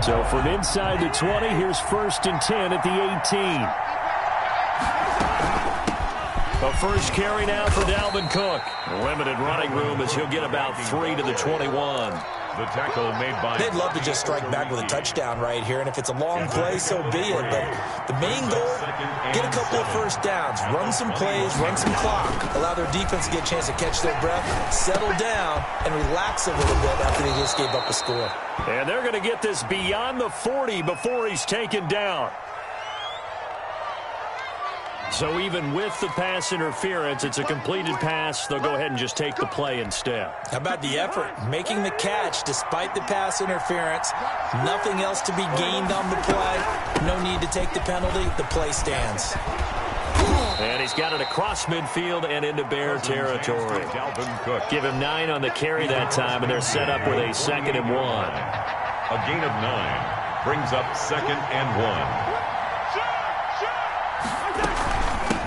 So from inside the 20, here's 1st and 10 at the 18. A first carry now for Dalvin Cook. Limited running room as he'll get about 3 to the 21. The tackle made by... They'd love to just strike back with a touchdown right here, and if it's a long play, so be it. But the main goal, get a couple of first downs, run some plays, run some clock, allow their defense to get a chance to catch their breath, settle down, and relax a little bit after they just gave up a score. And they're going to get this beyond the 40 before he's taken down. So even with the pass interference, it's a completed pass. They'll go ahead and just take the play instead. How about the effort? Making the catch despite the pass interference. Nothing else to be gained on the play. No need to take the penalty. The play stands. And he's got it across midfield and into Bear territory. Give him 9 on the carry that time, and they're set up with a 2nd and 1. A gain of 9 brings up 2nd and 1.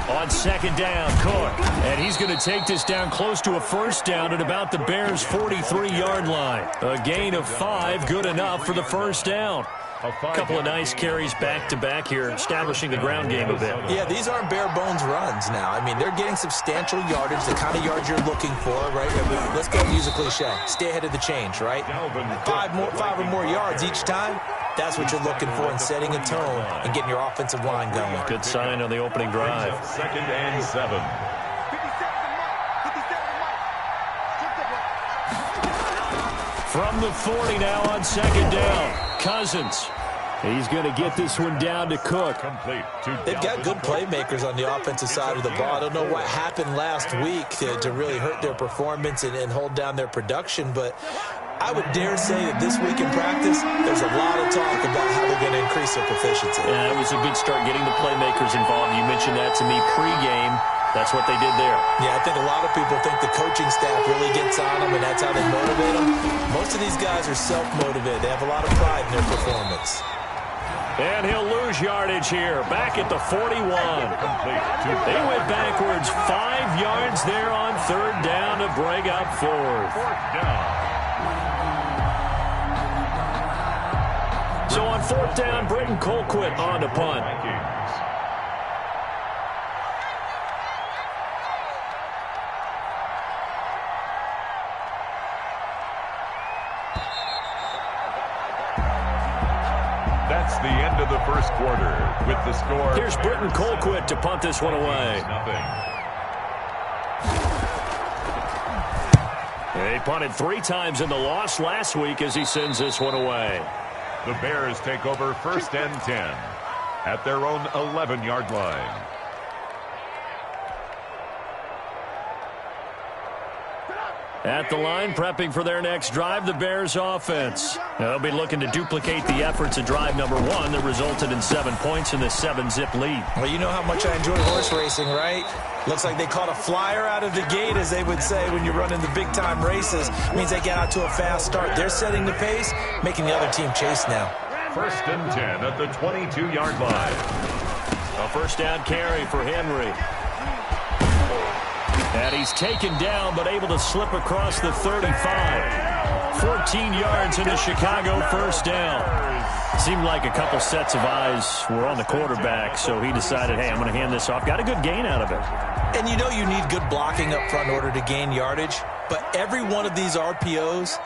On 2nd down, Cook. And he's going to take this down close to a first down at about the Bears' 43-yard line. A gain of 5, good enough for the first down. A couple of nice carries back-to-back here, establishing the ground game a bit. Yeah, these aren't bare-bones runs now. I mean, they're getting substantial yardage, the kind of yards you're looking for, right? I mean, let's go and use a cliche. Stay ahead of the change, right? 5 or more yards each time. That's what you're looking for in setting a tone and getting your offensive line going. Good sign on the opening drive. 2nd and 7. From the 40 now on 2nd down. Cousins. He's going to get this one down to Cook. They've got good playmakers on the offensive side of the ball. I don't know what happened last week to really hurt their performance and hold down their production, but I would dare say that this week in practice, there's a lot of talk about how they're going to increase their proficiency. Yeah, it was a good start getting the playmakers involved. You mentioned that to me pregame. That's what they did there. Yeah, I think a lot of people think the coaching staff really gets on them, and that's how they motivate them. Most of these guys are self-motivated. They have a lot of pride in their performance. And he'll lose yardage here. Back at the 41. They went backwards 5 yards there on 3rd down to bring up 4th. So on 4th down, Britton Colquitt on to punt. That's the end of the first quarter with the score. Here's Britton Colquitt to punt this one away. He punted 3 times in the loss last week as he sends this one away. The Bears take over 1st and 10 at their own 11-yard line. At the line, prepping for their next drive, the Bears offense. They'll be looking to duplicate the efforts of drive number 1 that resulted in 7 points in the 7-zip lead. Well, you know how much I enjoy horse racing, right? Looks like they caught a flyer out of the gate, as they would say when you're running the big-time races. It means they get out to a fast start. They're setting the pace, making the other team chase now. 1st and 10 at the 22-yard line. A first down carry for Henry. And he's taken down, but able to slip across the 35. 14 yards in the Chicago first down. Seemed like a couple sets of eyes were on the quarterback, so he decided, hey, I'm going to hand this off. Got a good gain out of it. And you know you need good blocking up front in order to gain yardage, but every one of these RPOs,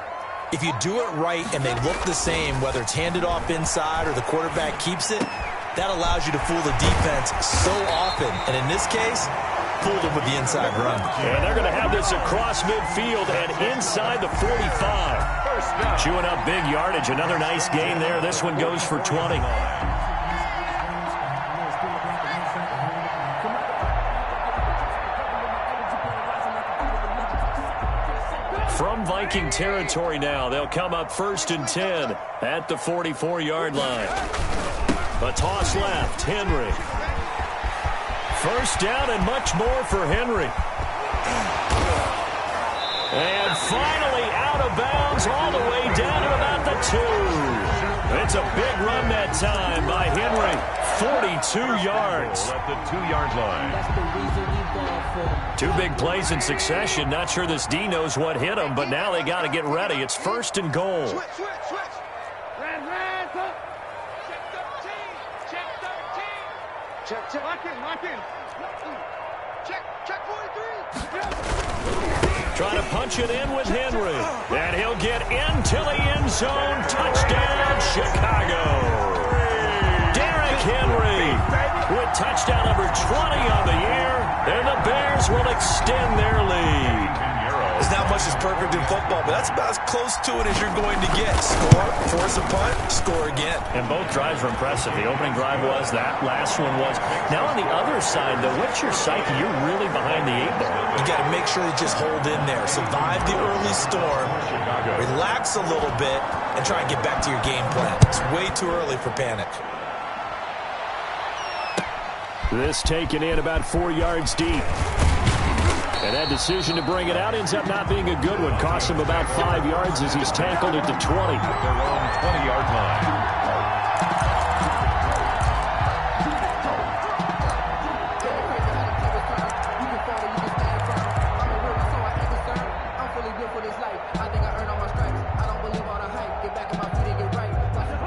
if you do it right and they look the same, whether it's handed off inside or the quarterback keeps it, that allows you to fool the defense so often. And in this case, fooled them with the inside run. And they're going to have this across midfield and inside the 45. Chewing up big yardage. Another nice gain there. This one goes for 20. From Viking territory now, they'll come up 1st and 10 at the 44-yard line. A toss left, Henry. First down and much more for Henry. And finally out of bounds all the way down to about the 2. It's a big run that time by Henry. 42 yards. At the 2-yard line. 2 big plays in succession. Not sure this D knows what hit him, but now they got to get ready. It's 1st and goal. Switch. Red. Check. Lock in. Check 43. Trying to punch it in with Henry. And he'll get into the end zone. Touchdown, Chicago. Derrick Henry with touchdown number 20 on the year. And the Bears will extend their lead. There's not much that's perfect in football, but that's about as close to it as you're going to get. Score, force a punt, score again. And both drives were impressive. The opening drive was, that last one was. Now on the other side, though, what's your psyche? You're really behind the 8-ball. You got to make sure you just hold in there. Survive the early storm, relax a little bit, and try and get back to your game plan. It's way too early for panic. This taken in about 4 yards deep. And that decision to bring it out ends up not being a good one. Costs him about 5 yards as he's tackled at the 20. Their own 20-yard line.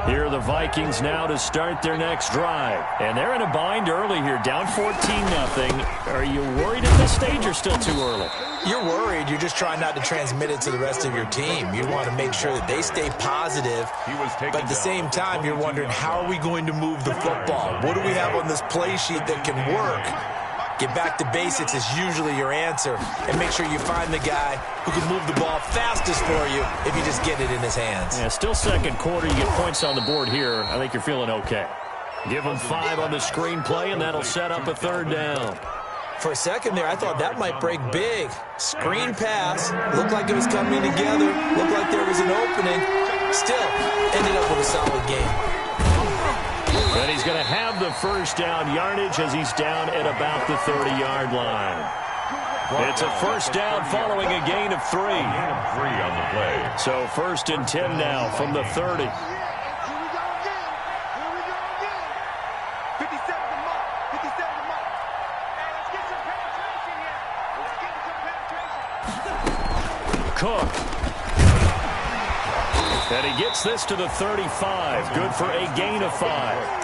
Here are the Vikings now to start their next drive. And they're in a bind early here, down 14-0. Are you worried at this stage or still too early? You're worried. You're just trying not to transmit it to the rest of your team. You want to make sure that they stay positive. But at the same time, you're wondering, how are we going to move the football? What do we have on this play sheet that can work? Get back to basics is usually your answer. And make sure you find the guy who can move the ball fastest for you if you just get it in his hands. Yeah, still second quarter. You get points on the board here. I think you're feeling okay. Give them 5 on the screenplay, and that'll set up a 3rd down. For a second there, I thought that might break big. Screen pass. Looked like it was coming together. Looked like there was an opening. Still, ended up with a solid game. And he's going to have the 1st down yardage as he's down at about the 30-yard line. It's a 1st down following a gain of 3. Gain of 3 on the play. So 1st and 10 now from the 30. Cook. And he gets this to the 35. Good for a gain of 5.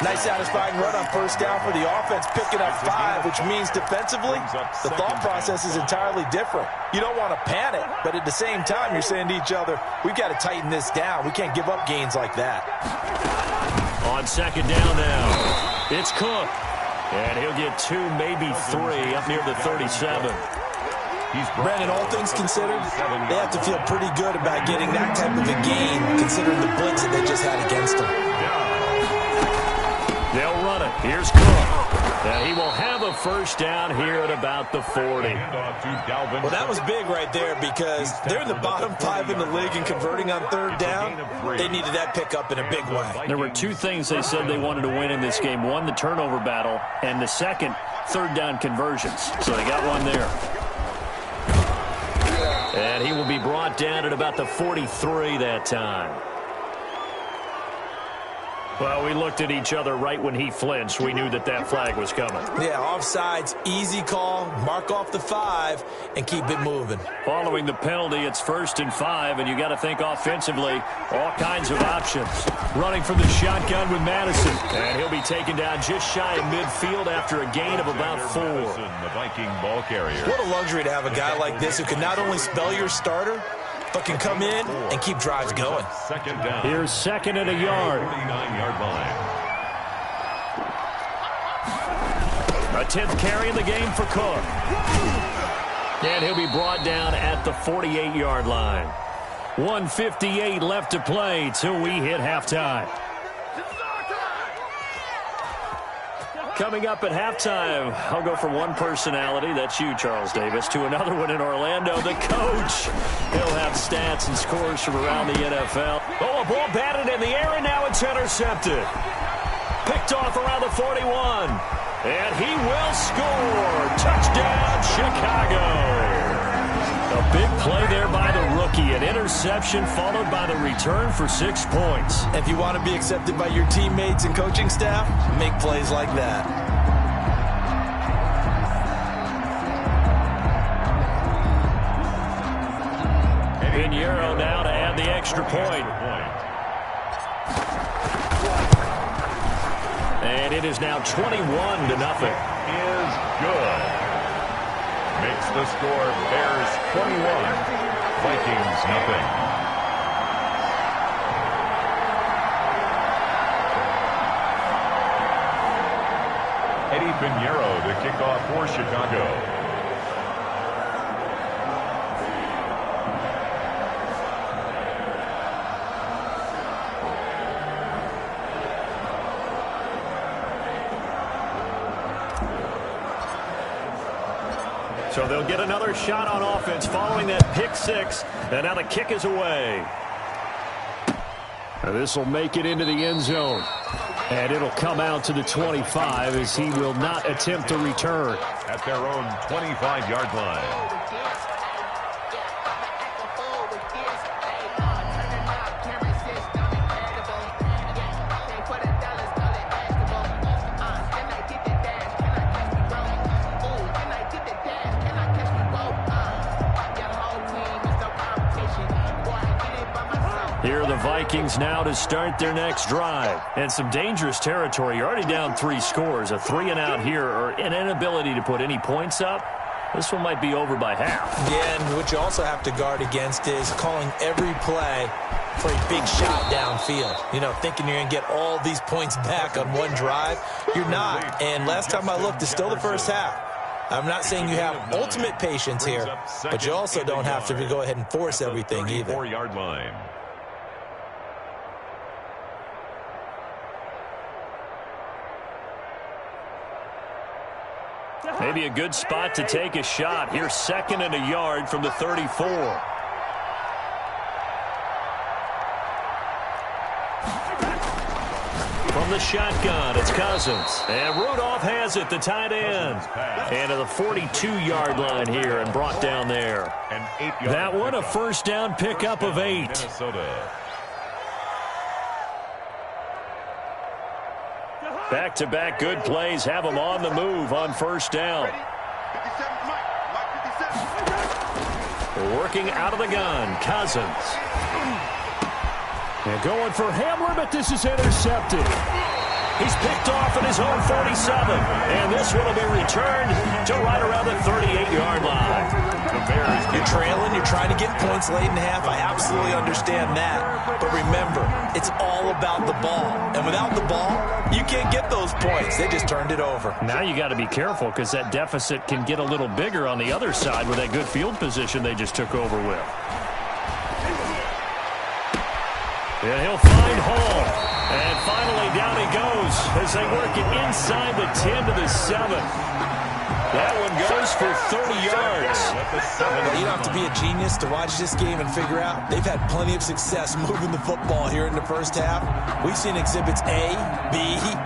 Nice satisfying run on 1st down for the offense, picking up 5, which means defensively, the thought process is entirely different. You don't want to panic, but at the same time, you're saying to each other, we've got to tighten this down. We can't give up gains like that. On 2nd down now, it's Cook. And he'll get 2, maybe 3 up near the 37. Brandon, all things considered, they have to feel pretty good about getting that type of a gain, considering the blitz that they just had against them. They'll run it. Here's Cook. And he will have a 1st down here at about the 40. Well, that was big right there because they're in the bottom 5 in the league and converting on 3rd down. They needed that pickup in a big way. There were 2 things they said they wanted to win in this game. One, the turnover battle, and the second, 3rd down conversions. So they got one there. And he will be brought down at about the 43 that time. Well, we looked at each other right when he flinched. We knew that that flag was coming. Yeah, offsides, easy call, mark off the 5, and keep it moving. Following the penalty, it's 1st and 5, and you got to think offensively, all kinds of options. Running from the shotgun with Madison, and he'll be taken down just shy of midfield after a gain of about 4. The Viking ball carrier. What a luxury to have a guy like this who can not only spell your starter, but can come in and keep drives going. 2nd down. Here's 2nd and a yard. 49-yard line. A 10th carry in the game for Cook. And he'll be brought down at the 48-yard line. 1:58 left to play till we hit halftime. Coming up at halftime, I'll go from one personality, that's you, Charles Davis, to another one in Orlando, the coach. He'll have stats and scores from around the NFL. Oh, a ball batted in the air, and now it's intercepted. Picked off around the 41. And he will score. Touchdown, Chicago. A big play there by the rookie. An interception followed by the return for 6 points. If you want to be accepted by your teammates and coaching staff, make plays like that. Pinheiro now to add the extra point. and it is now 21-0. Is good. Makes the score Bears 21, Vikings nothing. Eddie Pinheiro, the kickoff for Chicago. So they'll get another shot on offense following that pick six. And now the kick is away. This will make it into the end zone. And it'll come out to the 25 as he will not attempt to return. At their own 25-yard line. Here are the Vikings now to start their next drive. And some dangerous territory. You're already down 3 scores. A 3-and-out here or an inability to put any points up. This one might be over by half. Yeah, and what you also have to guard against is calling every play for a big shot downfield. You know, thinking you're going to get all these points back on one drive. You're not. And last time I looked, it's still the first half. I'm not saying you have ultimate patience here, but you also don't have to go ahead and force everything either. 34-yard line. Maybe a good spot to take a shot. Here's 2nd and a yard from the 34. From the shotgun, it's Cousins. And Rudolph has it, the tight end. And to the 42-yard line here and brought down there. That one, a first down pickup of 8. Minnesota. Back-to-back good plays have them on the move on first down. Working out of the gun, Cousins. And going for Hamler, but this is intercepted. He's picked off at his own 47. And this one will be returned to right around the 38-yard line. The Bears, you're trailing, you're trying to get points late in the half. I absolutely understand that. But remember, it's all about the ball. And without the ball, you can't get those points. They just turned it over. Now you got to be careful because that deficit can get a little bigger on the other side with that good field position they just took over with. And he'll find Hall. And finally down he goes as they work it inside the 10 to the 7. That one goes for 30 yards. Well, you don't have to be a genius to watch this game and figure out they've had plenty of success moving the football here in the first half. We've seen exhibits A, B,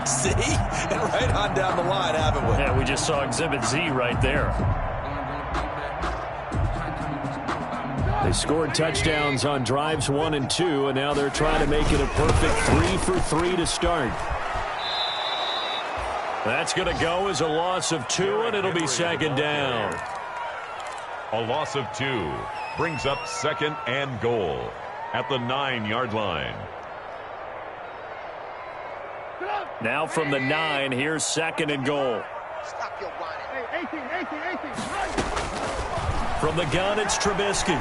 C, and right on down the line, haven't we? Yeah, we just saw exhibit Z right there. They scored touchdowns on drives 1 and 2, and now they're trying to make it a perfect 3 for 3 to start. That's going to go as a loss of 2, and it'll be 2nd down. A loss of 2 brings up 2nd and goal at the 9-yard line. Now from the 9, here's 2nd and goal. Stop your whining. Hey, 18. From the gun, it's Trubisky.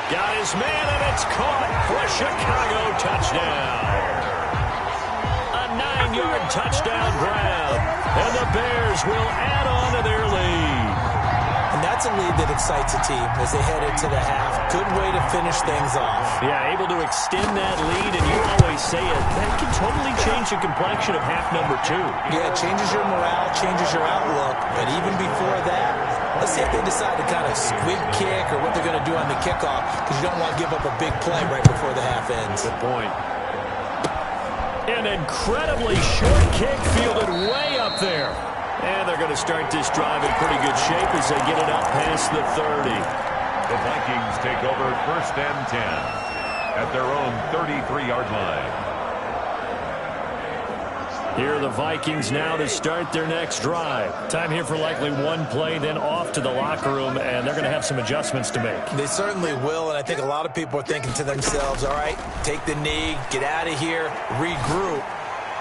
Got his man, and it's caught for a Chicago touchdown. A 9-yard touchdown grab, and the Bears will add on to their lead. And that's a lead that excites a team as they head into the half. Good way to finish things off. Yeah, able to extend that lead, and you always say it, that can totally change the complexion of half number 2. Yeah, it changes your morale, changes your outlook, but even before that, let's see if they decide to kind of squib kick or what they're going to do on the kickoff, because you don't want to give up a big play right before the half ends. Good point. An incredibly short kick fielded way up there. And they're going to start this drive in pretty good shape as they get it up past the 30. The Vikings take over 1st and 10 at their own 33-yard line. Here are the Vikings now to start their next drive. Time here for likely one play, then off to the locker room, and they're going to have some adjustments to make. They certainly will, and I think a lot of people are thinking to themselves, all right, take the knee, get out of here, regroup.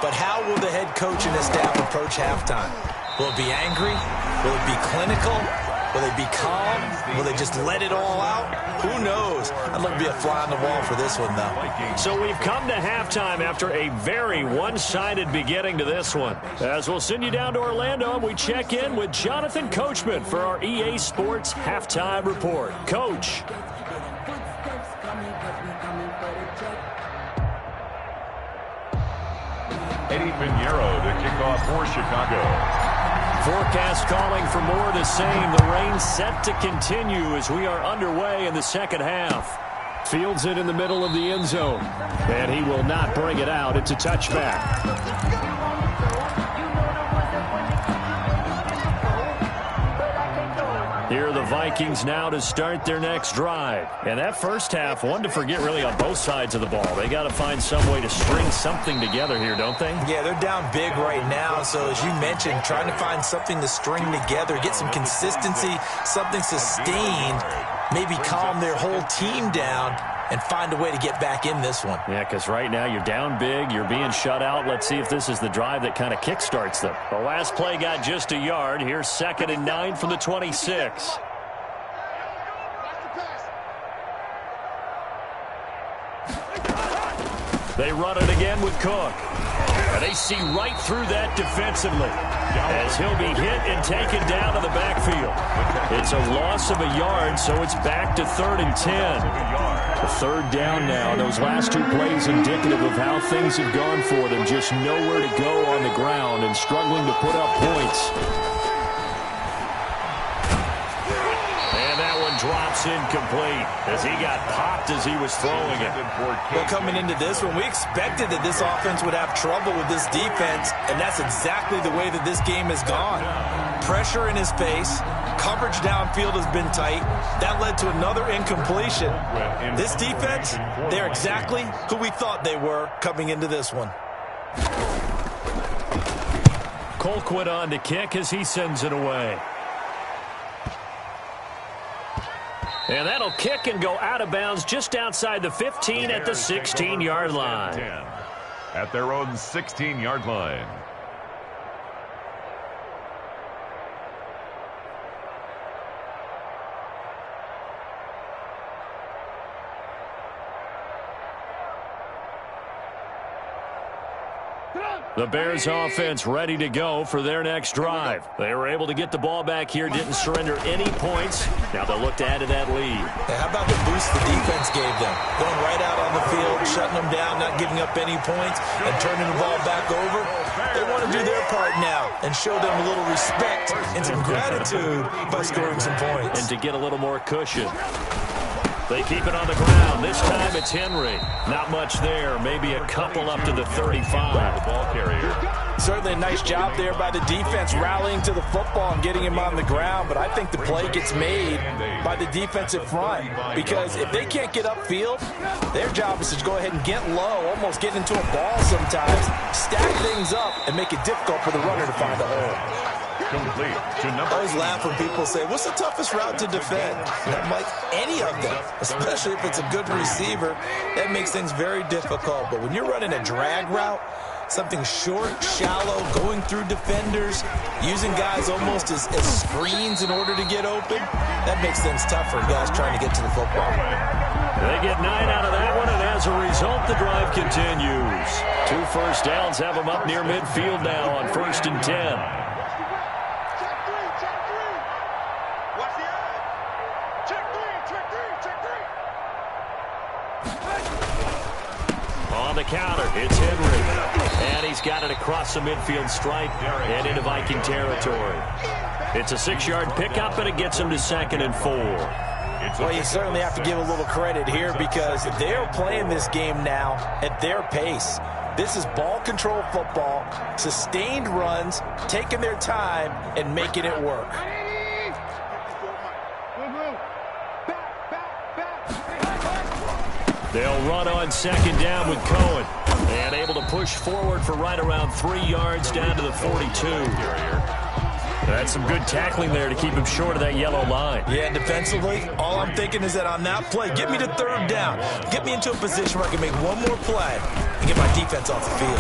But how will the head coach and his staff approach halftime? Will it be angry? Will it be clinical? Will they be calm? Will they just let it all out? Who knows? I'd love to be a fly on the wall for this one, though. So we've come to halftime after a very one-sided beginning to this one. As we'll send you down to Orlando, and we check in with Jonathan Coachman for our EA Sports Halftime Report. Coach. Eddie Pinheiro to kick off for Chicago. Forecast calling for more of the same. The rain set to continue as we are underway in the second half. Fields it in the middle of the end zone. And he will not bring it out. It's a touchback. Here are the Vikings now to start their next drive. And that first half, one to forget really on both sides of the ball. They got to find some way to string something together here, don't they? Yeah, they're down big right now. So as you mentioned, trying to find something to string together, get some consistency, something sustained, maybe calm their whole team down and find a way to get back in this one. Yeah, because right now you're down big, you're being shut out. Let's see if this is the drive that kind of kickstarts them. The last play got just a yard. Here's 2nd and 9 from the 26. They run it again with Cook. And they see right through that defensively as he'll be hit and taken down to the backfield. It's a loss of a yard, so it's back to 3rd and 10. A 3rd down now. Those last 2 plays indicative of how things have gone for them. Just nowhere to go on the ground and struggling to put up points. Drops incomplete as he got popped as he was throwing it. Well, coming into this one, we expected that this offense would have trouble with this defense, and that's exactly the way that this game has gone. Pressure in his face, coverage downfield has been tight. That led to another incompletion. This defense, they're exactly who we thought they were coming into this one. Colquitt on to kick as he sends it away. And that'll kick and go out of bounds just outside the 15 at the 16-yard line. At their own 16-yard line. The Bears offense ready to go for their next drive. They were able to get the ball back here, didn't surrender any points. Now they'll look to add to that lead. Hey, how about the boost the defense gave them? Going right out on the field, shutting them down, not giving up any points, and turning the ball back over. They want to do their part now and show them a little respect and some gratitude by scoring some points. And to get a little more cushion. They keep it on the ground. This time it's Henry. Not much there. Maybe a couple up to the 35. The ball carrier. Certainly a nice job there by the defense rallying to the football and getting him on the ground. But I think the play gets made by the defensive front. Because if they can't get upfield, their job is to go ahead and get low, almost get into a ball sometimes, stack things up, and make it difficult for the runner to find a hole. Complete to number. I always laugh when people say, what's the toughest route to defend? And I'm like, any of them, especially if it's a good receiver. That makes things very difficult. But when you're running a drag route, something short, shallow, going through defenders, using guys almost as screens in order to get open, that makes things tough for guys trying to get to the football. They get 9 out of that one, and as a result, the drive continues. 2 first downs have them up near midfield now on 1st and 10. On the counter, it's Henry. And he's got it across the midfield stripe and into Viking territory. It's a 6-yard pickup, and it gets him to 2nd and 4. Well, you certainly have to give a little credit here because they're playing this game now at their pace. This is ball control football, sustained runs, taking their time, and making it work. They'll run on 2nd down with Cohen. And able to push forward for right around 3 yards down to the 42. That's some good tackling there to keep him short of that yellow line. Yeah, and defensively, all I'm thinking is that on that play, get me to 3rd down. Get me into a position where I can make one more play and get my defense off the field.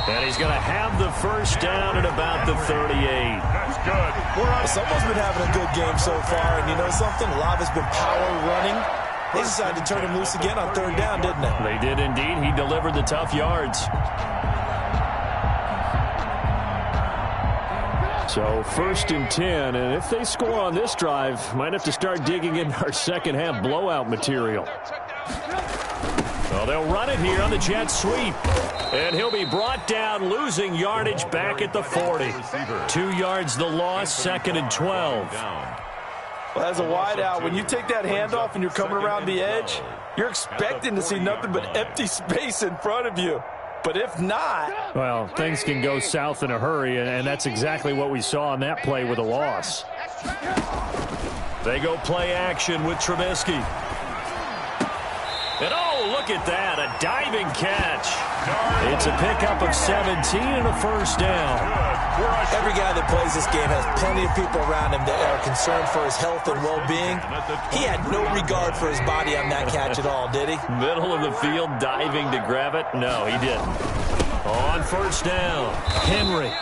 And he's going to have the first down at about the 38. That's good. Someone's been having a good game so far, and you know something? A lot has been power running. They decided to turn him loose again on third down, didn't they? They did indeed. He delivered the tough yards. So 1st and 10, and if they score on this drive, might have to start digging in our second half blowout material. Well, they'll run it here on the jet sweep. And he'll be brought down, losing yardage back at the 40. 2 yards the loss, 2nd and 12. Well, as a wideout, when you take that handoff and you're coming around the edge, you're expecting to see nothing but empty space in front of you. But if not... Well, things can go south in a hurry, and that's exactly what we saw on that play with a loss. They go play action with Trubisky. And oh, look at that, a diving catch. It's a pickup of 17 and a first down. Every guy that plays this game has plenty of people around him that are concerned for his health and well-being. He had no regard for his body on that catch at all, did he? Middle of the field, diving to grab it? No, he didn't. On first down, Henry.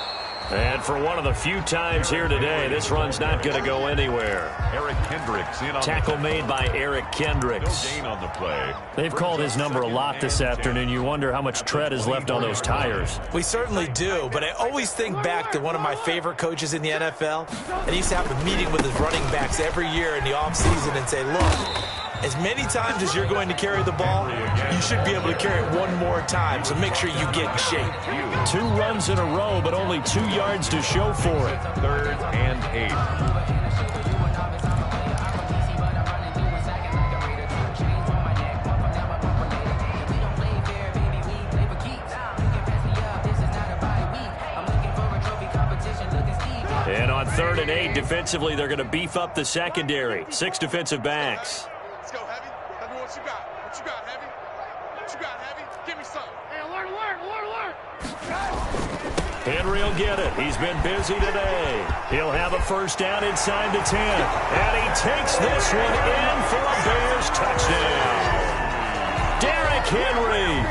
And for one of the few times here today, this run's not going to go anywhere. Eric Kendricks in on Tackle made by Eric Kendricks. No gain on the play. They've called his number a lot this afternoon. You wonder how much tread is left on those tires. We certainly do, but I always think back to one of my favorite coaches in the NFL. And he used to have a meeting with his running backs every year in the offseason and say, look, as many times as you're going to carry the ball, you should be able to carry it one more time, so make sure you get in shape. 2 runs in a row, but only 2 yards to show for it. 3rd and 8. And on 3rd and 8, defensively, they're going to beef up the secondary. 6 defensive backs. Let's go, Heavy. Tell me what you got. What you got, Heavy? What you got, Heavy? Give me some. Hey, alert, alert, alert, alert. Henry will get it. He's been busy today. He'll have a first down inside the 10. And he takes this one in for a Bears touchdown. Derrick Henry,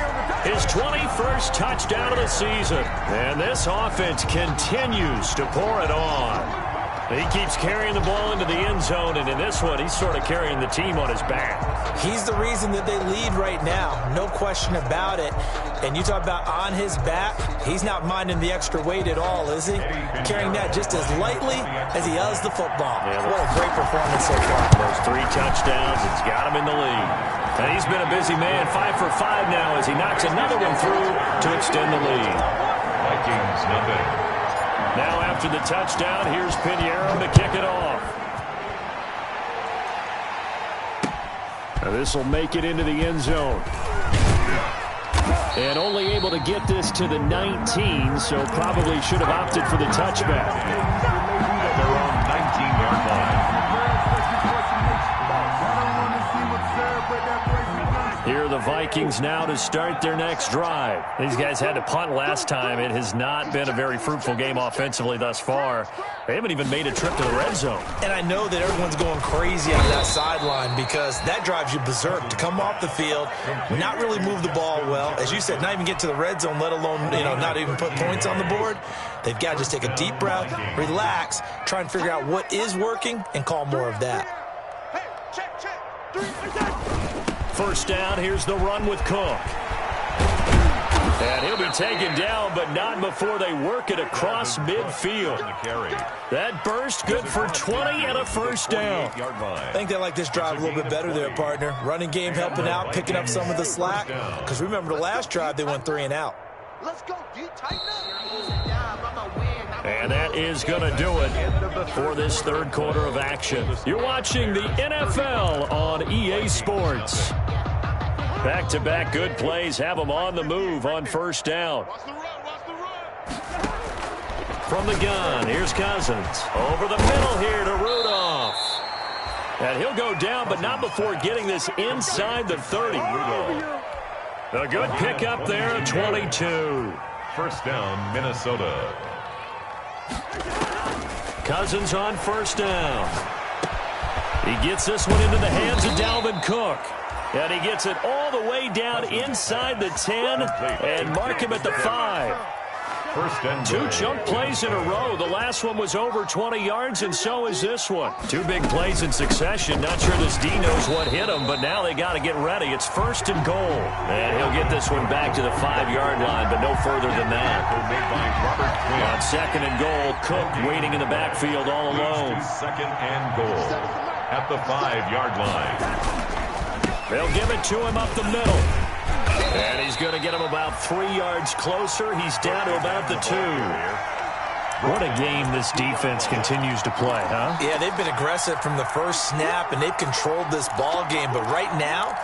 his 21st touchdown of the season. And this offense continues to pour it on. He keeps carrying the ball into the end zone, and in this one, he's sort of carrying the team on his back. He's the reason that they lead right now, no question about it. And you talk about on his back, he's not minding the extra weight at all, is he? Carrying that just as lightly as he does the football. Yeah, what a great performance so far. Those 3 touchdowns, it's got him in the lead. And he's been a busy man, 5 for 5 now as he knocks another one through to extend the lead. Vikings nothing. Now after the touchdown, here's Pinheiro to kick it off. This will make it into the end zone. And only able to get this to the 19, so probably should have opted for the touchback. At their own 19-yard line. Here are the Vikings now to start their next drive. These guys had to punt last time. It has not been a very fruitful game offensively thus far. They haven't even made a trip to the red zone. And I know that everyone's going crazy on that sideline because that drives you berserk to come off the field, not really move the ball well. As you said, not even get to the red zone, let alone, not even put points on the board. They've got to just take a deep breath, relax, try and figure out what is working, and call more of that. Hey, check, check. 3, First down, here's the run with Cook. And he'll be taken down, but not before they work it across midfield. That burst good for 20 and a first down. I think they like this drive a little bit better there, partner. Running game helping out, picking up some of the slack. Because remember the last drive, they went 3 and out. Let's go, D. Tighten up. And that is going to do it for this third quarter of action. You're watching the NFL on EA Sports. Back-to-back good plays have them on the move on first down. From the gun, here's Cousins. Over the middle here to Rudolph. And he'll go down, but not before getting this inside the 30. A good pickup there at 22. First down, Minnesota. Cousins on first down. He gets this one into the hands of Dalvin Cook. And he gets it all the way down inside the 10 and mark him at the 5. first and Two goal. chunk plays in a row. The last one was over 20 yards, and so is this one. Two big plays in succession. Not sure this D knows what hit him, but now they got to get ready. It's first and goal. And he'll get this one back to the 5-yard line, but no further than that. On second and goal, Cook waiting in the backfield all alone. Second and goal at the 5-yard line. They'll give it to him up the middle. And he's going to get him about 3 yards closer. He's down to about the 2. What a game this defense continues to play, huh? Yeah, they've been aggressive from the first snap, and they've controlled this ball game. But right now,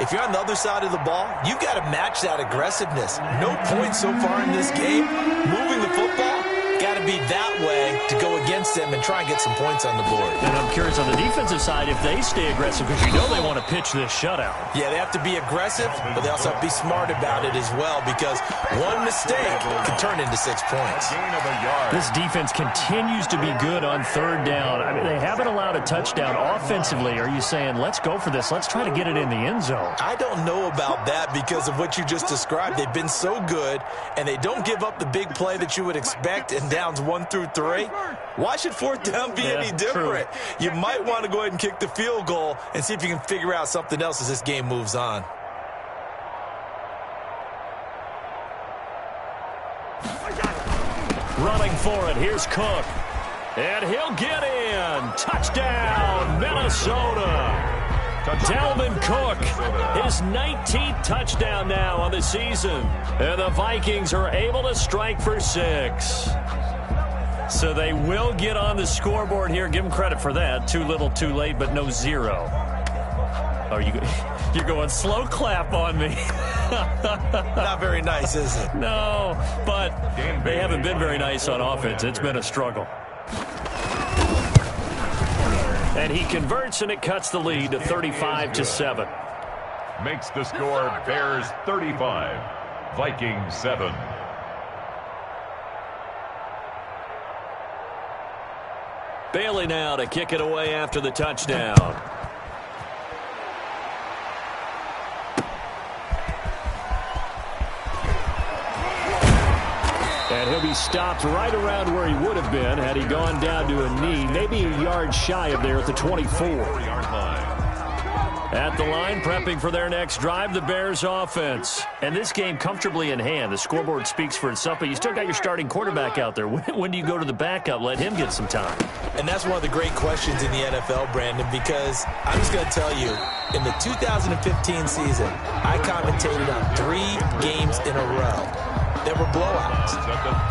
if you're on the other side of the ball, you've got to match that aggressiveness. No points so far in this game. Moving the football, got to be that way to go against them and try and get some points on the board. And I'm curious on the defensive side if they stay aggressive, because you know they want to pitch this shutout. Yeah, they have to be aggressive, but they also have to be smart about it as well, because one mistake can turn into 6 points. This defense continues to be good on third down. I mean, they haven't allowed a touchdown offensively. Are you saying, let's go for this, let's try to get it in the end zone? I don't know about that because of what you just described. They've been so good, and they don't give up the big play that you would expect in downs 1 through 3. Why should fourth down be any different? True. You might want to go ahead and kick the field goal and see if you can figure out something else as this game moves on. Running for it, here's Cook. And he'll get in. Touchdown, Minnesota. Dalvin Cook, his 19th touchdown now on the season. And the Vikings are able to strike for 6. So they will get on the scoreboard here. Give them credit for that. Too little, too late, but no 0. Oh, you're going slow clap on me. Not very nice, is it? No, but they haven't been very nice on offense. It's been a struggle. And he converts, and it cuts the lead to 35-7. Makes the score Bears 35, Vikings 7. Bailey now to kick it away after the touchdown. And he'll be stopped right around where he would have been had he gone down to a knee, maybe a yard shy of there at the 24-yard line. At the line, prepping for their next drive, the Bears offense. And this game comfortably in hand. The scoreboard speaks for itself, but you still got your starting quarterback out there. When do you go to the backup? Let him get some time. And that's one of the great questions in the NFL, Brandon, because I'm just going to tell you, in the 2015 season, I commentated on 3 games in a row. There were blowouts,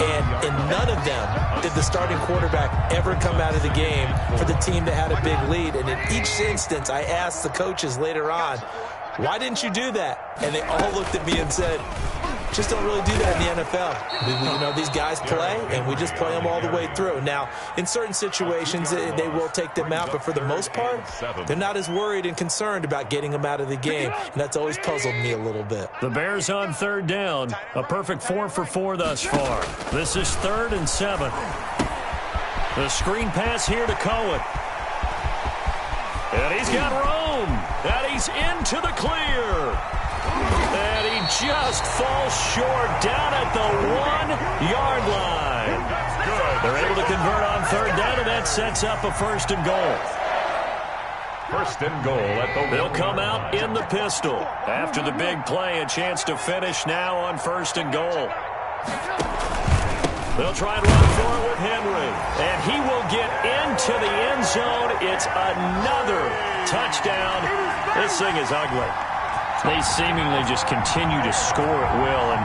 and in none of them did the starting quarterback ever come out of the game for the team that had a big lead. And in each instance, I asked the coaches later on, why didn't you do that? And they all looked at me and said, just don't really do that in the NFL. These guys play, and we just play them all the way through. Now, in certain situations, they will take them out, but for the most part, they're not as worried and concerned about getting them out of the game, and that's always puzzled me a little bit. The Bears on third down, a perfect 4 for 4 thus far. This is 3rd and 7. The screen pass here to Cohen. And he's got room, and he's into the clear. And he just falls short down at the 1-yard line. They're able to convert on third down, and that sets up a first and goal. First and goal at the 1. They'll come out in the pistol. After the big play, a chance to finish now on first and goal. They'll try and run for it with Henry. And he will get into the end zone. It's another touchdown. This thing is ugly. They seemingly just continue to score at will, and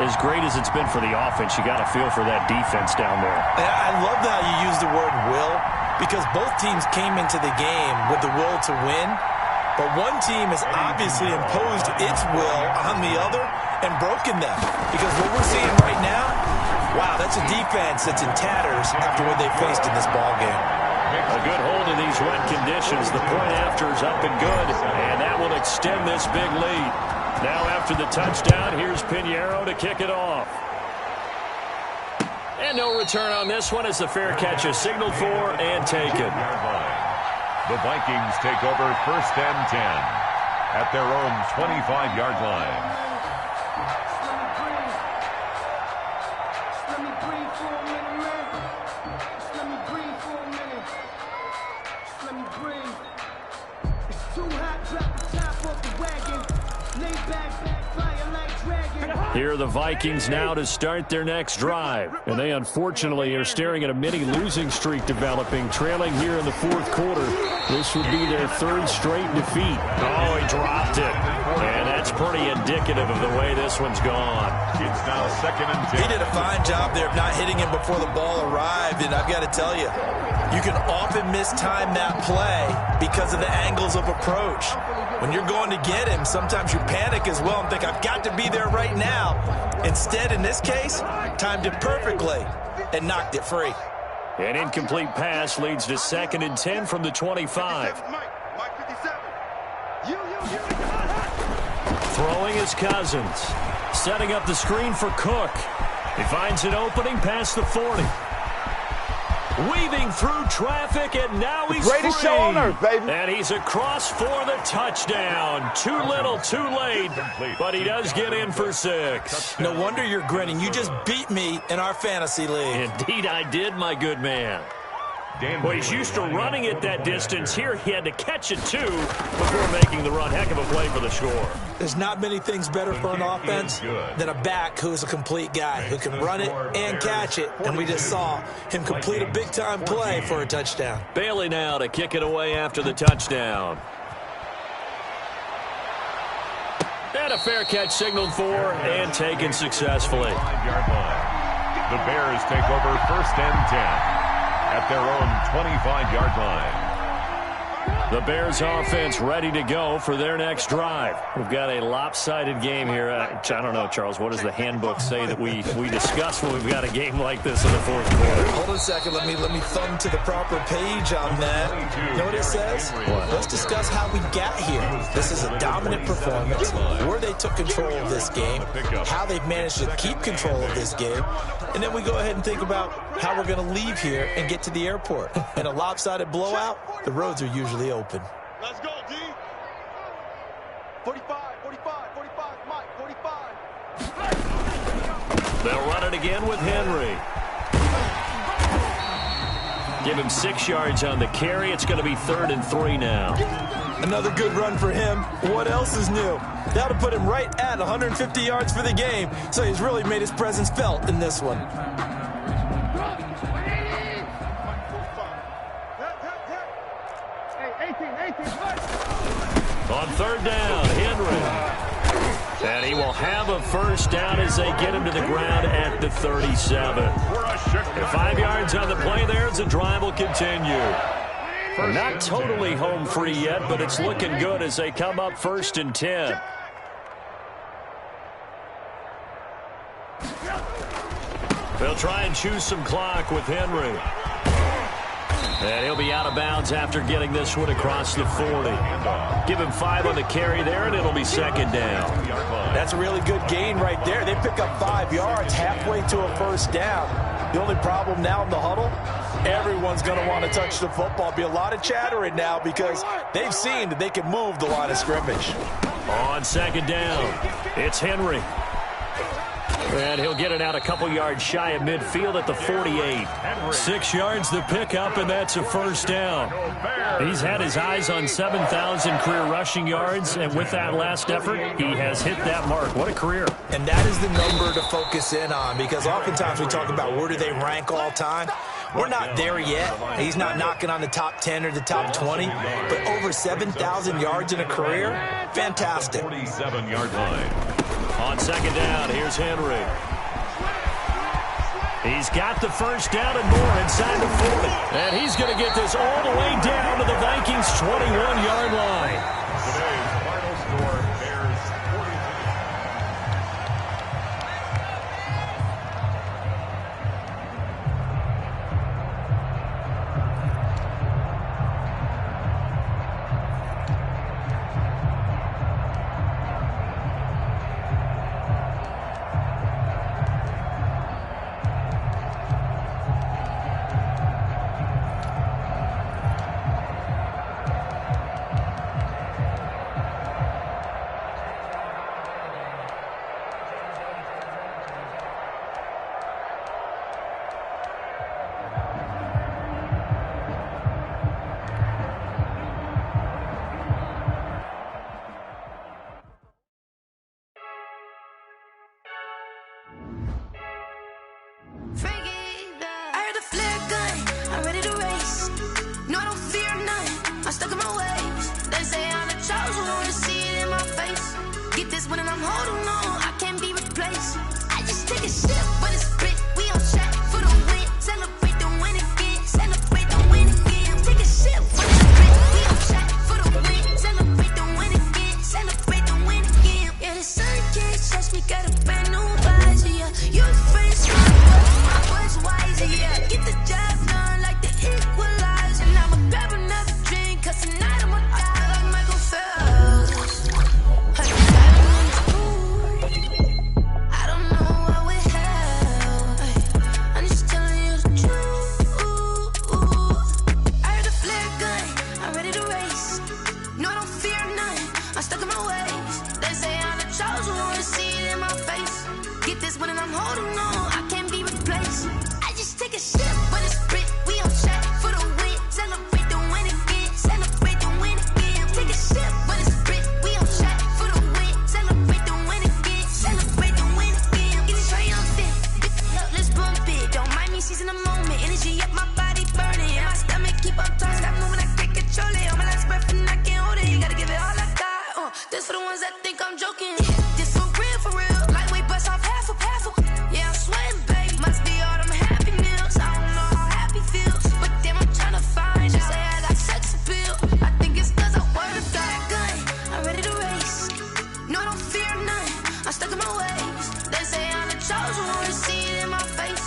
as great as it's been for the offense, you got to feel for that defense down there. I love how you use the word will, because both teams came into the game with the will to win, but one team has obviously imposed its will on the other and broken them, because what we're seeing right now, wow, that's a defense that's in tatters after what they faced in this ball game. A good hold in these wet conditions. The point after is up and good, and that will extend this big lead. Now after the touchdown, here's Pinheiro to kick it off. And no return on this one as the fair catch is signaled for and taken. The Vikings take over 1st and 10 at their own 25-yard line. Here are the Vikings now to start their next drive. And they unfortunately are staring at a mini losing streak developing, trailing here in the fourth quarter. This would be their third straight defeat. Oh, he dropped it. And that's pretty indicative of the way this one's gone. It's now 2nd and 10. He did a fine job there of not hitting him before the ball arrived. And I've got to tell you, you can often mistime that play because of the angles of approach. When you're going to get him, sometimes you panic as well and think, I've got to be there right now. Instead, in this case, timed it perfectly and knocked it free. An incomplete pass leads to 2nd and 10 from the 25. Throwing is Cousins. Setting up the screen for Cook. He finds an opening past the 40. Weaving through traffic, and now he's greatest free. show on earth, baby. And he's across for the touchdown. Too little, too late, but he does get in for 6. No wonder you're grinning. You just beat me in our fantasy league. Indeed I did, my good man. Well, he's used to running it that distance. Here he had to catch it, too, before making the run. Heck of a play for the score. There's not many things better for an offense than a back who's a complete guy, who can run it and catch it. And we just saw him complete a big-time play for a touchdown. Bailey now to kick it away after the touchdown. And a fair catch signaled for and taken successfully. 5-yard line. The Bears take over 1st and 10. At their own 25-yard line. The Bears offense ready to go for their next drive. We've got a lopsided game here. I don't know, Charles, what does the handbook say that we discuss when we've got a game like this in the fourth quarter? Hold on a second. Let me thumb to the proper page on that. You know what it says? What? Let's discuss how we got here. This is a dominant performance, where they took control of this game, how they've managed to keep control of this game, and then we go ahead and think about how we're going to leave here and get to the airport. In a lopsided blowout, the roads are usually open. Let's go, D. 45, 45, 45, Mike, 45. They'll run it again with Henry. Give him 6 yards on the carry. It's going to be 3rd and 3 now. Another good run for him. What else is new? That'll put him right at 150 yards for the game, so he's really made his presence felt in this one. On 3rd down, Henry. And he will have a first down as they get him to the ground at the 37. 5 yards on the play there as the drive will continue. Not totally home free yet, but it's looking good as they come up 1st and 10. They'll try and choose some clock with Henry. And he'll be out of bounds after getting this one across the 40. Give him 5 on the carry there, and it'll be 2nd down. That's a really good gain right there. They pick up 5 yards halfway to a first down. The only problem now in the huddle, everyone's going to want to touch the football. Be a lot of chattering now because they've seen that they can move the line of scrimmage. On 2nd down, it's Henry. And he'll get it out a couple yards shy of midfield at the 48. 6 yards the pickup, and that's a first down. He's had his eyes on 7,000 career rushing yards, and with that last effort, he has hit that mark. What a career. And that is the number to focus in on, because oftentimes we talk about where do they rank all time. We're not there yet. He's not knocking on the top 10 or the top 20, but over 7,000 yards in a career, fantastic. 47-yard line. On 2nd down, here's Henry. He's got the first down and more inside the 40. And he's going to get this all the way down to the Vikings' 21-yard line. Today's final score, Bears 43. stuck in my ways. They say I'm the chosen one, to see it in my face. Get this one and I'm holding on, I can't be replaced. I just take a sip, but it's split. We on track for the win. Celebrate the win again. Celebrate the win again. Take a sip, but it's split. We on track for the win. Celebrate the win again. Celebrate the win again. Yeah, the sun can't touch me. Got a brand new visor. Yeah, you're friends, smart, but my boy's wiser. Yeah, get the job done like the equalizer. Now I'ma grab another drink, 'cause tonight I'ma die like Michael Phelps. I don't know what we have. I'm just telling you the truth. I heard the flare gun, I'm ready to race. No, I don't fear none, I'm stuck in my ways. They say I'm the chosen one, to see it in my face. Get this one and I'm holding on, I can't be replaced. I just take a sip, but it's split. We on track for the win. Celebrate the win again. Celebrate the win again. Take a sip, but it's split. We on track for the win. Celebrate the win again. Celebrate the win again. Get it triumphant. Look, let's bump it. Don't mind me seizing the moment. Energy up, my body burning. And my stomach keep on turning. Stop moving, I can't control it. On my last breath and I can't hold it. You gotta give it all I got. This for the ones that think I'm joking. This for real, for real. Lightweight bust off half a. Yeah, I'm sweating, baby. Must be all them happy meals. I don't know how happy feels, but damn, I'm trying to find you. Say I got sex appeal. I think it's 'cause I wear the flag gun. I'm ready to race. No, I don't fear none. I'm stuck in my ways. They say I'm the chosen one, to see it in my face.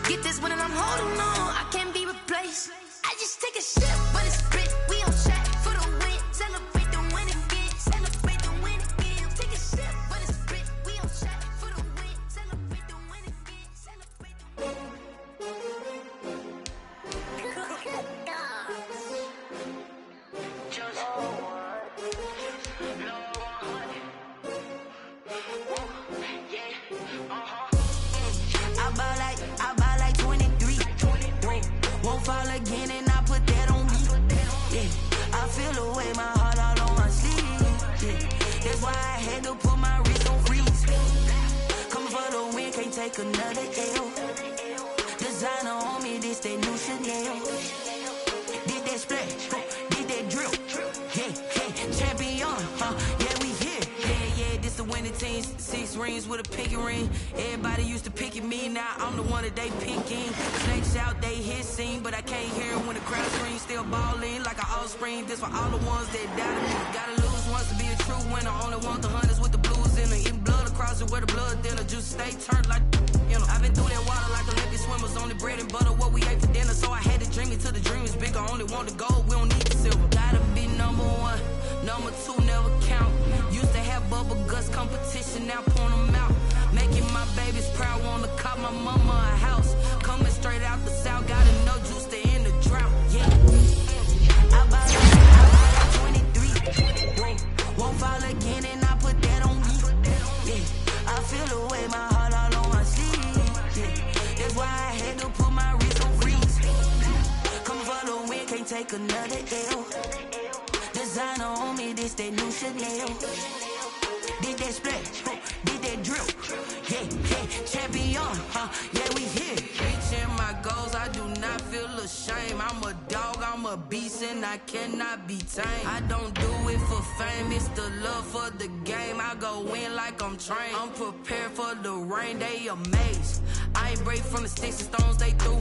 Get this one and I'm holding on, I can't be replaced. I just take a sip, but it's split. We on track for the win. Celebrate the win again. Celebrate the win again. Take a sip, but it's split. We on track for the win. Celebrate the win again. Celebrate the win. I buy like 23. Won't fall again and I put that on me. Yeah, I feel the way, my heart all on my sleeve. Yeah, that's why I had to put my wrist on freeze. Coming for the win, can't take another L. Designer on me, this that new Chanel. Did that splash, did that drill. Yeah, champion, yeah, we here. Yeah, this the winning team. 6 rings with a pinky ring. Everybody used to pick at me, now I'm the one that they picking. Snakes out, they hit scene, but I can't hear it when the crowd screams. Still balling like an offspring. This for all the ones that doubted me. Gotta lose once to be a true winner. Only want the hunters with the blues in it. Eating blood across it where the blood dinner. Juice stay turned like, you know. I've been through that water like Olympic swimmers. Only bread and butter, what we ate for dinner. So I had to dream it till the dream is bigger. Only want the gold, we don't need the silver. Gotta be number 1, number 2 never count. Used to have bubble guts competition, now point them out. Making my babies proud, wanna cop my mama a house. Coming straight out the south, gotta know juice to end the drought. Yeah, I buy like 23. Won't fall again and I put that on me. Yeah, I feel the way, my heart all on my sleeve. Yeah, that's why I had to put my wrist on freeze. Coming for the win, can't take another L. Designer on me, this that new Chanel. Did that splash, did that drill. Yeah, champion, yeah, we here. Reaching my goals, I do not feel ashamed. I'm a dog, I'm a beast, and I cannot be tamed. I don't do it for fame, it's the love for the game. I go in like I'm trained. I'm prepared for the rain, they amazed. I ain't break from the sticks and stones they threw.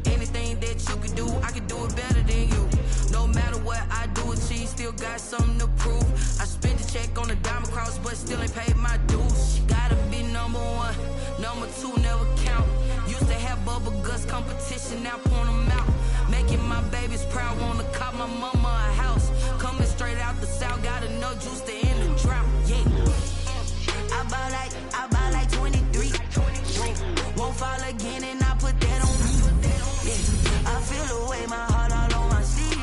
Anything that you can do, I can do it better than you. No matter what I do, achieve, still got something to prove. I spent the check on the diamond cross, but still ain't paid my dues. Gotta be number 1, number 2 never count. Used to have bubble guts competition, now point them out. Making my babies proud, wanna cop my mama a house. Coming straight out the south, gotta know juice to end the drought. Yeah, I buy like 23. Won't fall again and I put that on me. Yeah, I feel the way, my heart all on my sleeve.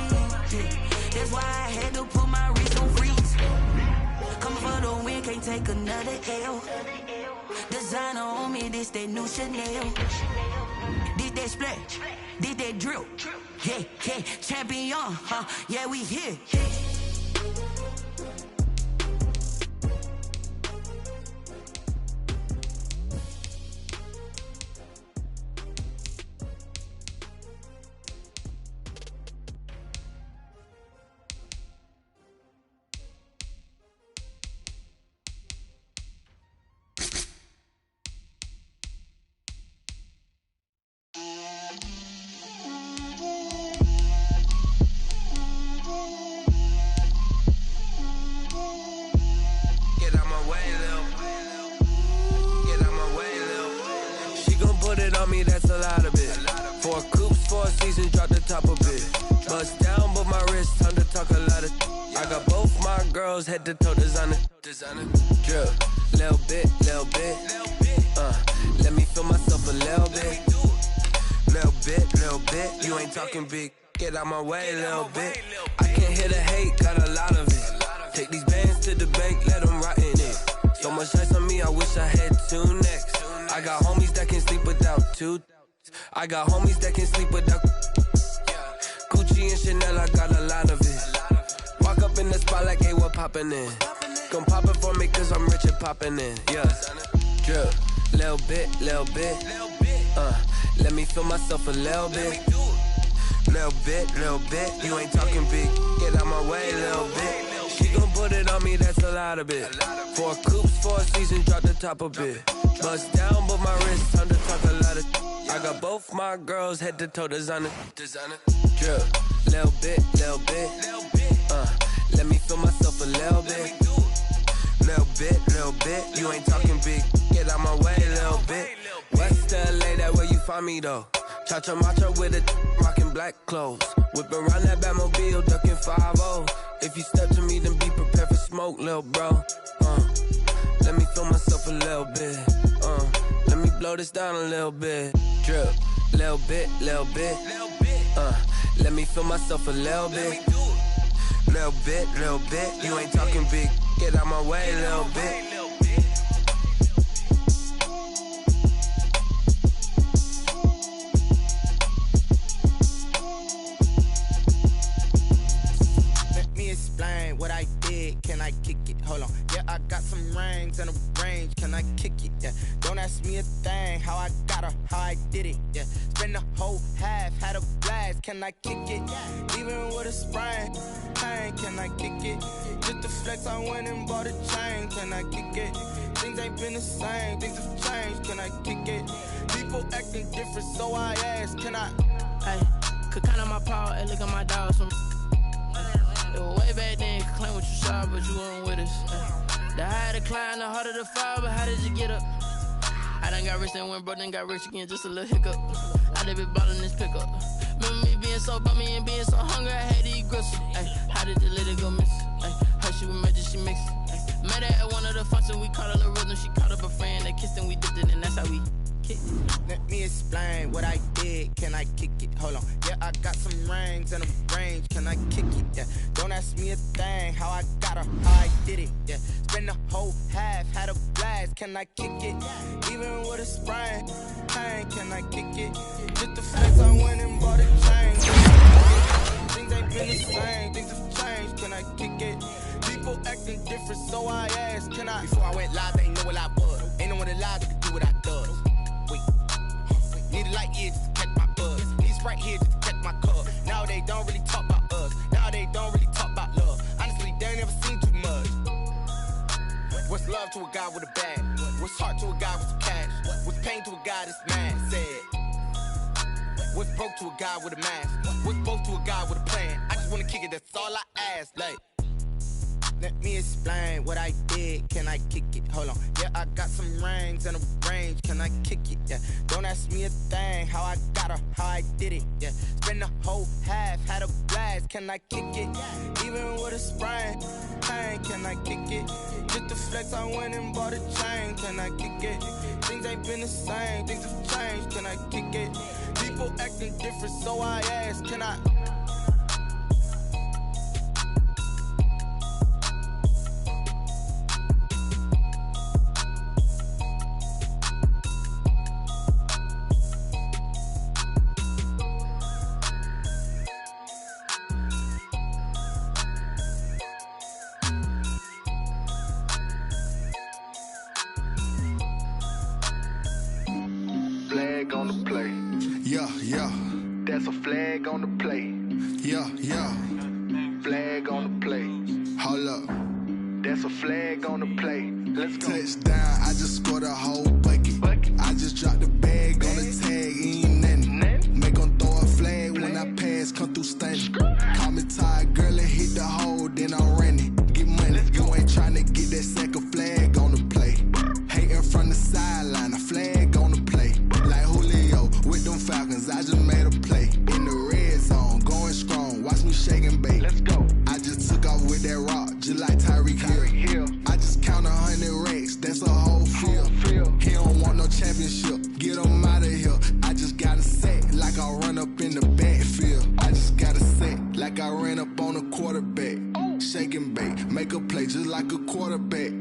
Yeah, that's why I had to put my wrist on freeze. Come for the win, can't take another L. Designer on me, this that new Chanel. Did that splash, did that drill. Yeah, champion, yeah, we here. seasons, drop the top a bit. Bust down, but my wrist, time to talk a lot of. I got both my girls head to toe designer. Drip, little bit. Let me feel myself a little bit. Little bit. You ain't talking big. Get out my way a little bit. I can't hear the hate, got a lot of it. Take these bands to the bank, let them rot in it. So much ice on me, I wish I had two necks. I got homies that can sleep without two. I got homies that can sleep without Gucci and Chanel, I got a lot of it. Walk up in the spot like, hey, what poppin' in? Gon' pop it for me cause I'm rich and poppin' in, yeah. Drip, little bit. Let me feel myself a little bit. Little bit. You ain't talking big, get out my way a little bit. She gon' put it on me, that's a lot of it. 4 coupes, 4 seasons, drop the top a bit. Bust down, but my wrist, time to talk a lot of. I got both my girls head to toe designer. Drip, little bit. Let me feel myself a little bit. Little bit. You ain't talking big, get out my way a little bit. West LA, that where you find me though. Cha-cha matcha with it, rockin' black clothes. Whippin' around that Batmobile, duckin' 5-0. If you step to me, then be prepared for smoke, lil' bro. Let me feel myself a little bit. Let me blow this down a little bit. Drip, little bit. Let me feel myself a little bit. Little bit. You ain't talking big, get out my way a little bit. Explain what I did, can I kick it? Hold on, yeah, I got some rings and a range, can I kick it? Yeah, don't ask me a thing, how I got her, how I did it. Yeah, spend the whole half, had a blast, can I kick it? Even with a sprain, pain, can I kick it? Just the flex, I went and bought a chain, can I kick it? Things ain't been the same, things have changed, can I kick it? People acting different, so I ask, can I? Hey, could count on my power, and look at my dogs from. Way back then, you could claim what you saw, but you weren't with us. The higher the climb, the harder the fall, but how did you get up? I done got rich, then went broke, then got rich again, just a little hiccup. I done been ballin' this pickup. Remember me being so bummy and being so hungry, I had to eat gristle. How did the lady go miss? Her she was magic, she mixed. Met her at one of the functions, we caught a little rhythm, she caught up a friend, they kissed and we dipped it, and that's how we kicked it. Let me explain what I did, can I kick it? Hold on, yeah, I got some rings and a range, can I kick it? Yeah, don't ask me a thing, how I got her, how I did it. Yeah, spend the whole half, had a blast, can I kick it? Even with a sprain, pain, can I kick it? Just the flex, I went and bought a chain. Things ain't been the same, things have changed, can I kick it? People acting different, so I asked, can I? Before I went live, they ain't know what I was. Ain't no one alive that could do what I does. Wait, need a light year just to catch my buzz. Need Sprite here just to catch my cup. Now they don't really talk about us. Now they don't really talk about love. Honestly, they ain't never seen too much. What's love to a guy with a bag? What's heart to a guy with some cash? What's pain to a guy that's mad? Said. What's broke to a guy with a mask? What's both to a guy with a plan? I just wanna kick it, that's all I ask. Like, let me explain what I did, can I kick it? Hold on, yeah, I got some rings and a range, can I kick it? Yeah, don't ask me a thing, how I got her, how I did it. Yeah, spend the whole half, had a blast, can I kick it? Even with a sprain, pain, can I kick it? Just the flex, I went and bought a chain, can I kick it? Things ain't been the same, things have changed, can I kick it? People acting different, so I ask, can I? Flag on the play. Yeah. That's a flag on the play. Yeah. Flag on the play. Hold up. That's a flag on the play. Let's go. Touchdown, I just scored a whole bucket. I just dropped the bag on the tag, ain't nothing. Make them throw a flag when I pass, come through stunning. Call me tired, girl, and hit the hole, then I'm running. Get money, you ain't tryna get that second flag on the play. Hating from the sideline, a flag on the play. Like Julio with them Falcons, I just made a play. In the day. Let's go. I just took off with that rock, just like Tyreek Hill. I just count 100 racks, that's a whole field. He don't want no championship, get him out of here. I just got a set, like I run up in the backfield. I just got a set, like I ran up on a quarterback. Shake and bake, make a play just like a quarterback.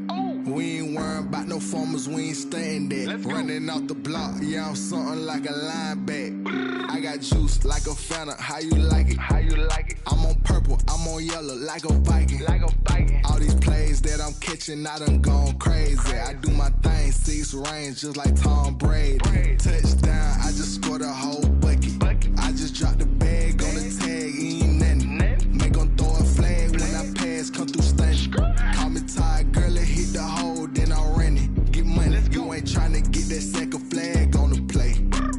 We ain't worrying about no formers, we ain't staying there. Running off the block, yeah, I'm something like a linebacker. I got juice like a Fanta, how you like it? How you like it? I'm on purple, I'm on yellow, like a Viking. Like a Viking. All these plays that I'm catching, I done gone crazy. I do my thing, 6 range, just like Tom Brady. Touchdown, I just scored a whole bucket. I just dropped the bag on the tag, ain't nothing. Make them throw a flag when I pass, come through stunning. Call me tired, girl, it hit the hole, then I ran it. Get money, you ain't tryna get that second flag on the play.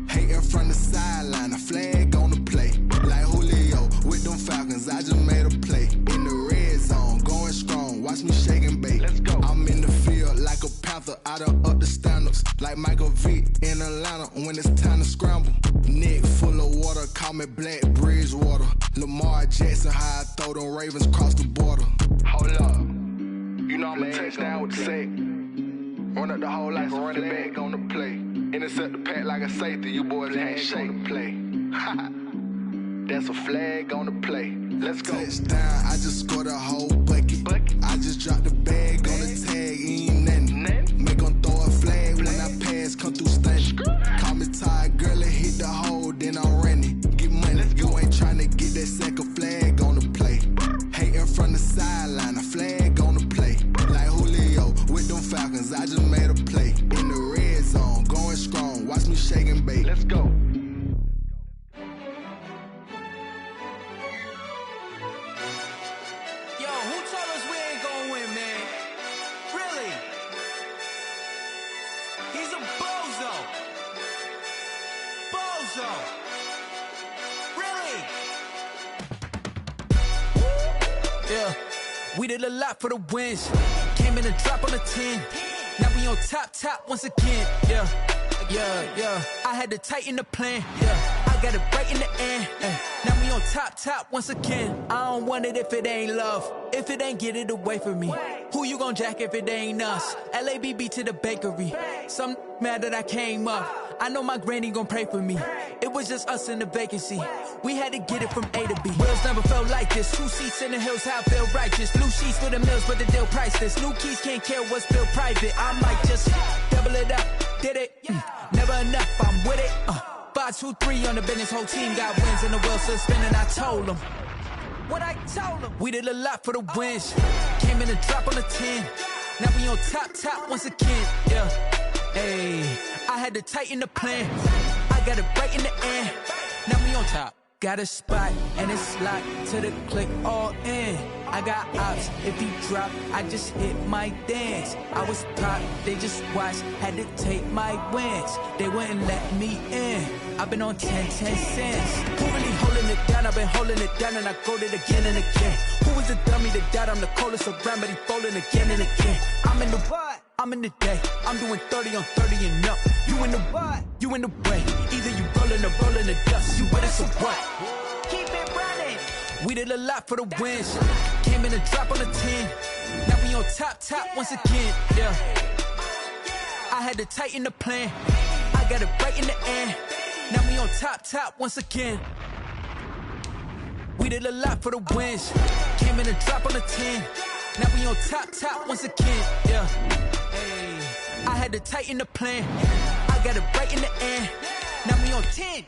Hating from the sideline, a flag on the play. Like Julio with them Falcons, I just made a play. In the red zone, going strong, watch me shake and bake. Let's go. I'm in the field like a Panther, I done up the standards. Like Michael Vick in Atlanta when it's time to scramble. Neck full of water, call me Black Bridgewater. Lamar Jackson, how I throw them Ravens cross the border. Hold up. You know I'm a touchdown with the sack. Run up the whole like a running back on the play. Intercept the pack like a safety, you boys can't shake the play. That's a flag on the play. Let's go. Touchdown, I just scored a whole bucket. I just dropped the bag on the tag, ain't nothing. Make them throw a flag when I pass, come through stunning. Call me tired, girl, it hit the hole, then I ran it. Get money, you ain't tryna get that second flag on the play. Hating from the sideline, a flag on the play. Like Julio with them Falcons, I just made a play. In the red zone, going strong, watch me shake and bake. Let's go. Yo, who told us we ain't gonna win, man? Really? He's a bozo. Bozo. Really? Yeah, we did a lot for the wins. Came in a drop on the 10. Now we on top once again. Yeah. I had to tighten the plan. Yeah, I got it right in the end. Now we on top once again. I don't want it if it ain't love. If it ain't, get it away from me. Who you gon' jack if it ain't us? LABB to the bakery. Some mad that I came up. I know my granny gon' pray for me. It was just us in the vacancy. We had to get it from A to B. Wheels never felt like this. 2 seats in the hills, how I feel righteous. Blue sheets for the mills, but the deal priceless. New keys can't care what's built private. I might just double it up. Did it? Never enough, I'm with it. 5, 2, 3 on the business. Whole team got wins and the wheels still spinning. I told them what I told them. We did a lot for the wins. Came in a drop on the 10. Now we on top once again. Yeah. Hey, I had to tighten the plan. I got it right in the end. Now we on top. Got a spot and it's locked to the click all in. I got ops, if he drop, I just hit my dance. I was pop, they just watched, had to take my wins. They wouldn't let me in. I've been on 10 cents. Who really holding it down? I've been holding it down and I go it again and again. Who was the dummy that died? I'm the coldest around, but he folding again and again. I'm in the what? I'm in the day. I'm doing 30 on 30 and up. You in the what? You in the way. Either you rolling or rolling the dust. You with us or what? Keep it running. We did a lot for the wins. Came in a drop on the 10. Now we on top once again. Yeah. I had to tighten the plan. I got it right in the end. Now we on top once again. We did a lot for the wins. Came in a drop on the 10. Now we on top once again. Yeah. Hey, I had to tighten the plan. I got it right in the end. Now we on 10.